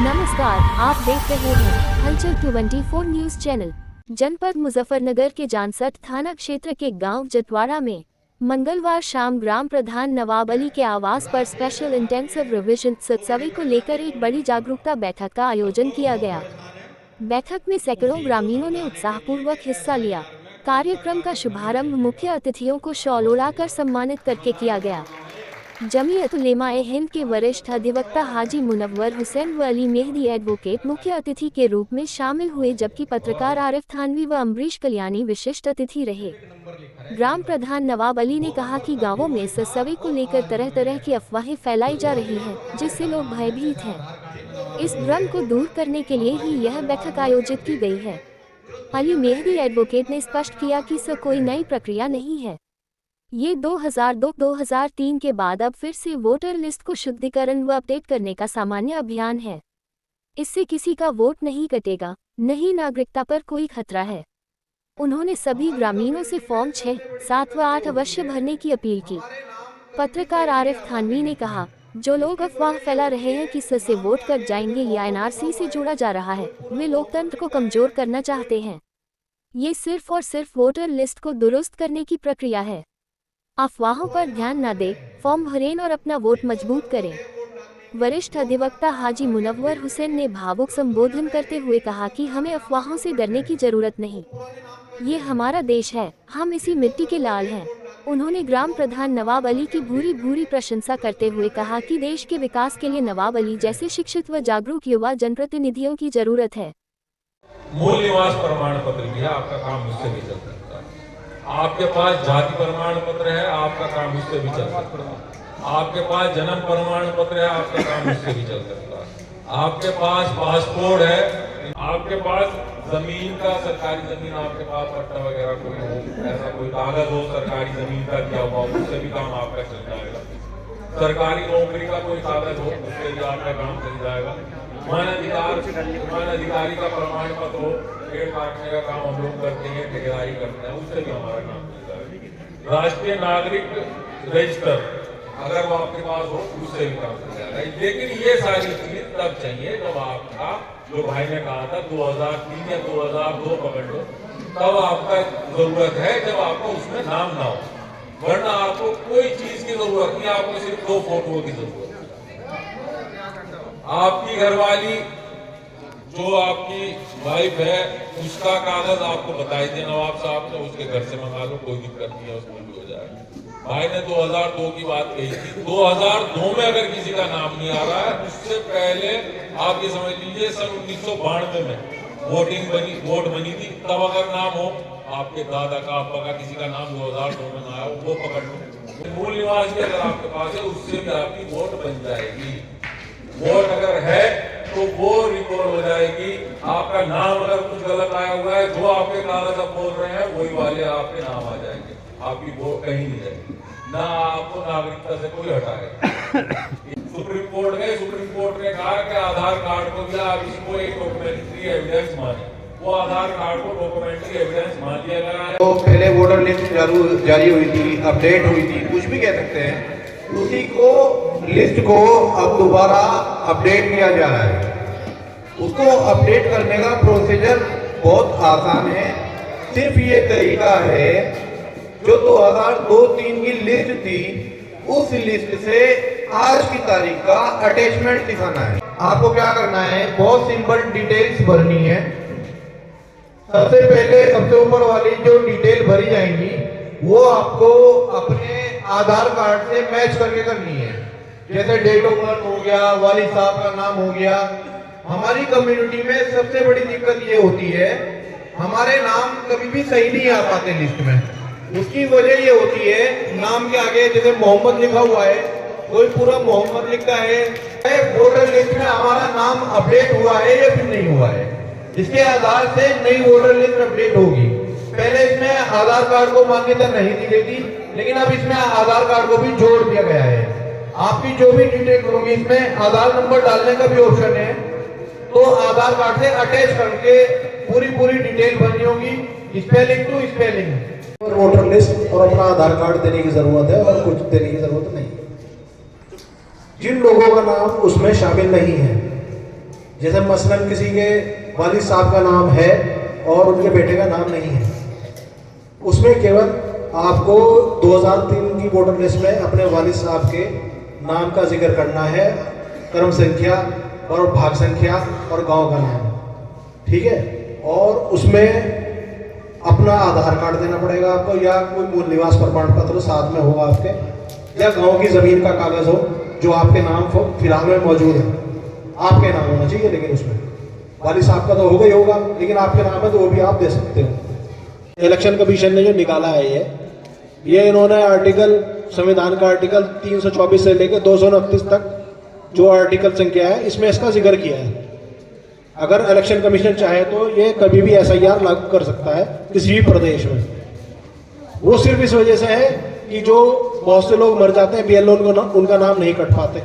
नमस्कार, आप देख रहे हैं हलचल 24 न्यूज चैनल। जनपद मुजफ्फरनगर के जानसठ थाना क्षेत्र के गांव जटवाड़ा में मंगलवार शाम ग्राम प्रधान नवाब अली के आवास पर स्पेशल इंटेंसिव रिविजन सत्सवी को लेकर एक बड़ी जागरूकता बैठक का आयोजन किया गया। बैठक में सैकड़ों ग्रामीणों ने उत्साहपूर्वक हिस्सा लिया। कार्यक्रम का शुभारंभ मुख्य अतिथियों को शॉल उड़ाकर सम्मानित करके किया गया। जमीयत उलेमा-ए-हिंद के वरिष्ठ अधिवक्ता हाजी मुनव्वर हुसैन व अली मेहदी एडवोकेट मुख्य अतिथि के रूप में शामिल हुए, जबकि पत्रकार आरिफ थानवी व अम्बरीश कल्याणी विशिष्ट अतिथि रहे। ग्राम प्रधान नवाब अली ने कहा कि गांवों में सत्सवी को लेकर तरह तरह की अफवाहें फैलाई जा रही हैं, जिससे लोग भयभीत हैं। इस भ्रम को दूर करने के लिए ही यह बैठक आयोजित की गई है। अली मेहदी एडवोकेट ने स्पष्ट किया कि यह कोई नई प्रक्रिया नहीं है। ये 2002-2003 के बाद अब फिर से वोटर लिस्ट को शुद्धिकरण व अपडेट करने का सामान्य अभियान है। इससे किसी का वोट नहीं कटेगा, नहीं नागरिकता पर कोई खतरा है। उन्होंने सभी ग्रामीणों से फॉर्म 6, 7 व 8 अवश्य भरने की अपील की। पत्रकार आरिफ थानवी ने कहा, जो लोग अफवाह फैला रहे हैं कि से वोट कट जाएंगे या एनआरसी से जोड़ा जा रहा है, वे लोकतंत्र को कमजोर करना चाहते हैं। ये सिर्फ और सिर्फ वोटर लिस्ट को दुरुस्त करने की प्रक्रिया है। अफवाहों पर ध्यान न दें, फॉर्म भरें और अपना वोट मजबूत करें। वरिष्ठ अधिवक्ता हाजी मुनव्वर हुसैन ने भावुक संबोधन करते हुए कहा कि हमें अफवाहों से डरने की जरूरत नहीं। ये हमारा देश है, हम इसी मिट्टी के लाल हैं। उन्होंने ग्राम प्रधान नवाब अली की भूरी भूरी प्रशंसा करते हुए कहा कि देश के विकास के लिए नवाब अली जैसे शिक्षित व जागरूक युवा जनप्रतिनिधियों की जरूरत है। मूल निवास प्रमाण पत्र भी है, आपका काम उससे भी चल सकता है। आपके पास जाति प्रमाण पत्र है, आपका काम उससे भी चल सकता है। आपके पास जन्म प्रमाण पत्र है, आपका काम उससे भी चल सकता है। आपके पास पासपोर्ट है, आपके पास जमीन का, सरकारी जमीन आपके पास पट्टा वगैरह कोई हो, ऐसा कोई कागज हो सरकारी जमीन का दिया हुआ, उससे भी काम आपका चल जाएगा। सरकारी नौकरी का कोई कागज हो, उससे भी आपका काम चल जाएगा। वन अधिकारी का प्रमाण पत्र हो, पेड़ काटने का काम हम लोग करते हैं, ठेकेदारी करते हैं, उससे भी हमारा काम चल जाएगा। राष्ट्रीय नागरिक रजिस्टर अगर वो आपके पास हो, उससे भी काम चल जाएगा। लेकिन ये सारी चीज तब चाहिए जब आपका, जो भाई ने कहा था 2003 या 2002 पकड़ लो, तब आपका जरूरत है जब आपको उसमें नाम ना हो, वरना आपको कोई चीज की जरूरत नहीं, आपको सिर्फ 2 फोटो की जरूरत है। आपकी घरवाली जो आपकी वाइफ है, उसका कागज आपको बताई दे नवाब साहब ने, उसके घर से मंगा लो, कोई दिक्कत नहीं है, उसमें भी हो जाएगा। भाई ने 2002 की बात कही थी, 2002 में अगर किसी का नाम नहीं आ रहा है, उससे पहले आप ये समझ लीजिए सन 1992 में वोट बनी थी, तब अगर नाम हो आपके दादा का, आपका का, किसी का नाम 2002 में आया हो, वो पकड़ लो। मूल निवास भी अगर आपके पास है, उससे भी आपकी वोट बन जाएगी। वोट अगर है तो वो रिकॉर्ड हो जाएगी। आपका नाम अगर कुछ गलत आया हुआ है, जो आपके कागज आप बोल रहे हैं वही वाले आपके नाम आ जाएंगे, आपकी वोट कहीं नहीं जाएगी, ना आपको नागरिकता से कोई हटाएगा। सुप्रीम कोर्ट ने कहा कि आधार कार्ड को भी आप इसको एक डॉक्यूमेंट्री एविडेंस माने, वो आधार कार्ड को डॉक्यूमेंट्री एविडेंस मान लिया गया है। तो पहले वोटर लिस्ट जारी हुई थी, अपडेट हुई थी, कुछ भी कह सकते हैं, उसी को लिस्ट को अब दोबारा अपडेट किया जा रहा है। उसको अपडेट करने का प्रोसीजर बहुत आसान है। सिर्फ ये तरीका है, जो 2002-03 की लिस्ट थी, उस लिस्ट से आज की तारीख का अटैचमेंट दिखाना है। आपको क्या करना है, बहुत सिंपल डिटेल्स भरनी है। सबसे पहले सबसे ऊपर वाली जो डिटेल भरी जाएंगी, वो आपको अपने आधार कार्ड से मैच करके करनी है। जैसे डेट ऑफ बर्थ हो गया, वालिद साहब का नाम हो गया। हमारी कम्युनिटी में सबसे बड़ी दिक्कत ये होती है, हमारे नाम कभी भी सही नहीं आ पाते लिस्ट में। उसकी वजह ये होती है, नाम के आगे जैसे मोहम्मद लिखा हुआ है, कोई पूरा मोहम्मद लिखता है, वोटर लिस्ट में हमारा नाम अपडेट हुआ है या फिर नहीं हुआ है, इसके आधार से नई वोटर लिस्ट अपडेट होगी। पहले इसमें आधार कार्ड को मान्यता नहीं दी गई थी, लेकिन अब इसमें आधार कार्ड को भी जोड़ दिया गया है। आपकी जो भी डिटेल होगी, इसमें आधार नंबर डालने का भी ऑप्शन है, तो आधार कार्ड से अटैच करके पूरी डिटेल भरनी होगी, spelling to spelling. Voter list और अपना आधार कार्ड देने की जरूरत है, और कुछ देने की जरूरत नहीं। जिन लोगों का नाम उसमें शामिल नहीं है, जैसे मसलन किसी के वालिद साहब का नाम है और उनके बेटे का नाम नहीं है, उसमें केवल आपको 2003 की वोटर लिस्ट में अपने वालिद साहब के नाम का जिक्र करना है, क्रम संख्या और भाग संख्या और गांव का नाम, ठीक है। और उसमें अपना आधार कार्ड देना पड़ेगा आपको, या कोई मूल निवास प्रमाण पत्र साथ में होगा आपके, या गांव की जमीन का कागज हो जो आपके नाम फिलहाल में मौजूद है, आपके नाम होना चाहिए। लेकिन उसमें वालिद साहब का तो होगा ही होगा, लेकिन आपके नाम है तो वो भी आप दे सकते हो। इलेक्शन कमीशन ने जो निकाला है ये इन्होंने आर्टिकल, संविधान का आर्टिकल 324 से लेकर 229 तक जो आर्टिकल संख्या है इसमें इसका जिक्र किया है। अगर इलेक्शन कमीशन चाहे तो ये कभी भी SIR लागू कर सकता है किसी भी प्रदेश में। वो सिर्फ इस वजह से है कि जो बहुत से लोग मर जाते हैं, BLO उनका नाम नहीं कट पाते।